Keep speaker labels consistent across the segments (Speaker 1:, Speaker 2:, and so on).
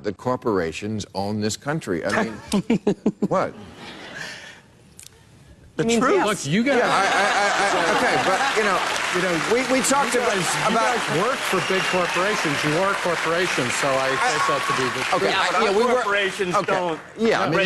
Speaker 1: that corporations own this country. I mean, what?
Speaker 2: The truth.
Speaker 3: Yes.
Speaker 2: Look, you guys.
Speaker 1: Yeah, okay, but we talked about.
Speaker 2: You guys work for big corporations. You are corporations, so I take that to be the truth.
Speaker 1: Okay,
Speaker 3: Yeah, but corporations don't.
Speaker 1: Yeah, I mean,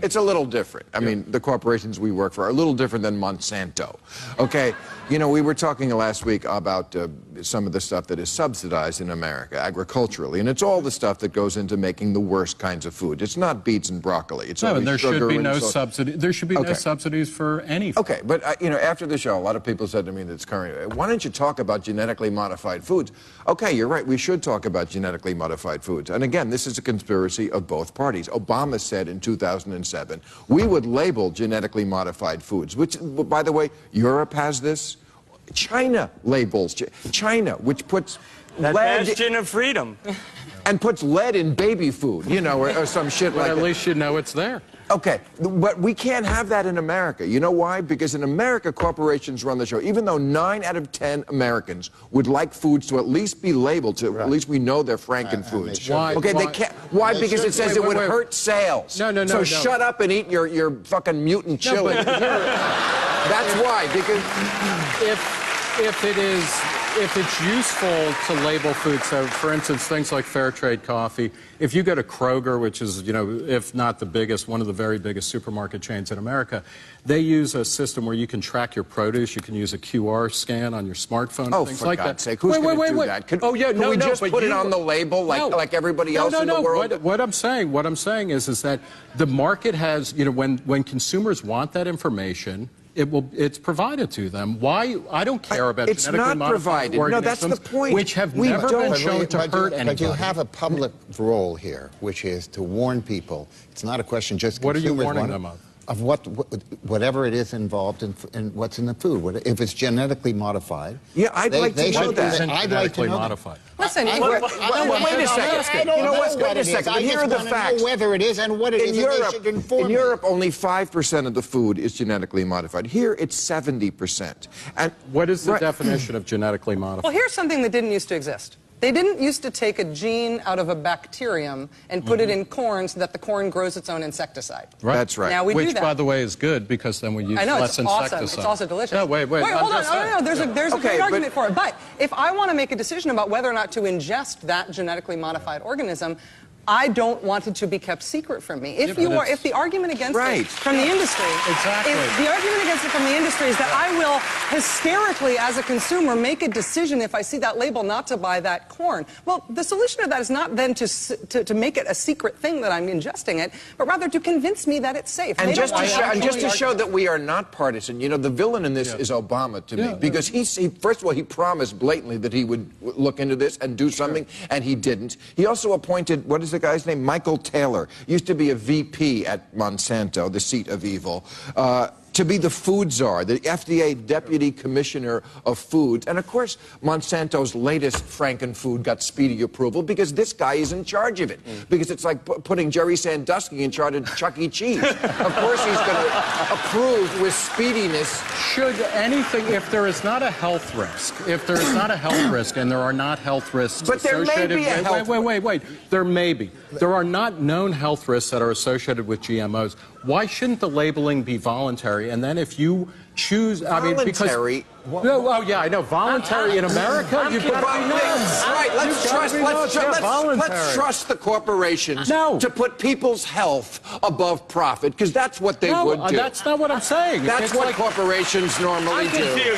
Speaker 1: it's a little different. I
Speaker 2: Yeah.
Speaker 1: mean, the corporations we work for are a little different than Monsanto. Okay, we were talking last week about some of the stuff that is subsidized in America agriculturally, and it's all the stuff that goes into making the worst kinds of food. It's not beets and broccoli. It's
Speaker 2: No,
Speaker 1: only
Speaker 2: and there should
Speaker 1: sugar
Speaker 2: be
Speaker 1: and
Speaker 2: no
Speaker 1: salt.
Speaker 2: subsidy. There should be no
Speaker 1: Okay.
Speaker 2: subsidies for any food.
Speaker 1: Okay, but after the show, a lot of people said to me that's current, why don't you talk about genetically modified foods? Okay, you're right, we should talk about genetically modified foods. And again, this is a conspiracy of both parties. Obama said in 2007, we would label genetically modified foods, which, by the way, Europe has this. China labels, China, which puts
Speaker 3: That
Speaker 1: lead
Speaker 3: bastion of freedom.
Speaker 1: and puts lead in baby food, or some shit
Speaker 2: But
Speaker 1: like
Speaker 2: at
Speaker 1: that.
Speaker 2: least you know it's there.
Speaker 1: Okay, but we can't have that in America. You know why? Because in America, corporations run the show. Even though 9 out of 10 Americans would like foods to at least be labeled, to at least we know they're Franken-foods.
Speaker 2: Why?
Speaker 1: Okay,
Speaker 2: Why?
Speaker 1: they can't. Why? Because it says it would hurt sales.
Speaker 2: No.
Speaker 1: So shut up and eat your fucking mutant chili. That's why. Because
Speaker 2: if it's useful to label food, so for instance, things like fair trade coffee, if you go to Kroger, which is, if not the biggest, one of the very biggest supermarket chains in America, they use a system where you can track your produce. You can use a QR scan on your smartphone.
Speaker 1: Oh,
Speaker 2: things
Speaker 1: for
Speaker 2: like
Speaker 1: God's
Speaker 2: that.
Speaker 1: sake, who's going to do that? Can we just put it on the label like everybody else in the world?
Speaker 2: What I'm saying is that the market has, when consumers want that information, it's provided to them. Why? I don't care about
Speaker 1: it's
Speaker 2: genetically
Speaker 1: not
Speaker 2: modified
Speaker 1: provided. No, that's
Speaker 2: organisms,
Speaker 1: the point.
Speaker 2: which have
Speaker 1: We
Speaker 2: never
Speaker 1: don't-
Speaker 2: been shown to hurt anybody.
Speaker 4: But you have a public role here, which is to warn people. It's not a question just
Speaker 2: What are you
Speaker 4: consumers
Speaker 2: warning
Speaker 4: want
Speaker 2: them of?
Speaker 4: Of whatever it is involved in what's in the food. If it's genetically modified.
Speaker 1: Yeah, I'd like to know that.
Speaker 4: I'd like to know
Speaker 2: modified.
Speaker 5: Listen,
Speaker 1: wait a second.
Speaker 4: I don't know
Speaker 1: Wait a second.
Speaker 4: I
Speaker 1: Here are
Speaker 4: just
Speaker 1: the
Speaker 4: want to
Speaker 1: facts.
Speaker 4: know whether it is and what it is, and they should inform
Speaker 1: In
Speaker 4: me.
Speaker 1: Europe, only 5% of the food is genetically modified. Here, it's 70%. And
Speaker 2: What is the definition of genetically modified?
Speaker 5: well, here's something that didn't used to exist. They didn't used to take a gene out of a bacterium and put it in corn so that the corn grows its own insecticide.
Speaker 2: Right.
Speaker 1: That's right.
Speaker 5: Now we do
Speaker 2: Which,
Speaker 5: that.
Speaker 2: by the way, is good because then we use
Speaker 5: I know,
Speaker 2: less
Speaker 5: it's awesome.
Speaker 2: insecticide.
Speaker 5: It's also delicious.
Speaker 2: No, wait.
Speaker 5: Hold on. No. There's a
Speaker 1: Okay,
Speaker 5: great
Speaker 1: but-
Speaker 5: argument for it. But if I want to make a decision about whether or not to ingest that genetically modified organism, I don't want it to be kept secret from me. If if the argument against it from the industry,
Speaker 2: Exactly.
Speaker 5: if the argument against it from the industry is that I will hysterically, as a consumer, make a decision if I see that label not to buy that corn. Well, the solution to that is not then to make it a secret thing that I'm ingesting it, but rather to convince me that it's safe.
Speaker 1: And
Speaker 5: They
Speaker 1: just
Speaker 5: don't
Speaker 1: to,
Speaker 5: want
Speaker 1: show, and just to
Speaker 5: actually
Speaker 1: show
Speaker 5: argue.
Speaker 1: that we are not partisan, the villain in this is Obama to me, because he first of all, he promised blatantly that he would look into this and do something, and he didn't. He also appointed, what is the guy's name? Michael Taylor, used to be a VP at Monsanto, the seat of evil, to be the food czar, the FDA deputy commissioner of foods. And of course, Monsanto's latest Franken-food got speedy approval because this guy is in charge of it. Because it's like putting Jerry Sandusky in charge of Chuck E. Cheese. Of course he's going to approve with speediness.
Speaker 2: Should anything, if there is not a health risk, and there are not health risks
Speaker 1: But there may
Speaker 2: associated
Speaker 1: be a health
Speaker 2: wait. There may be. There are not known health risks that are associated with GMOs. Why shouldn't the labeling be voluntary? And then if you choose,
Speaker 1: Voluntary?
Speaker 2: Oh yeah, I know. Voluntary in America, you've got to be nuts.
Speaker 1: Right, let's trust the corporations to put people's health above profit, because that's what they would do.
Speaker 2: That's not what I'm saying.
Speaker 1: That's what corporations normally do.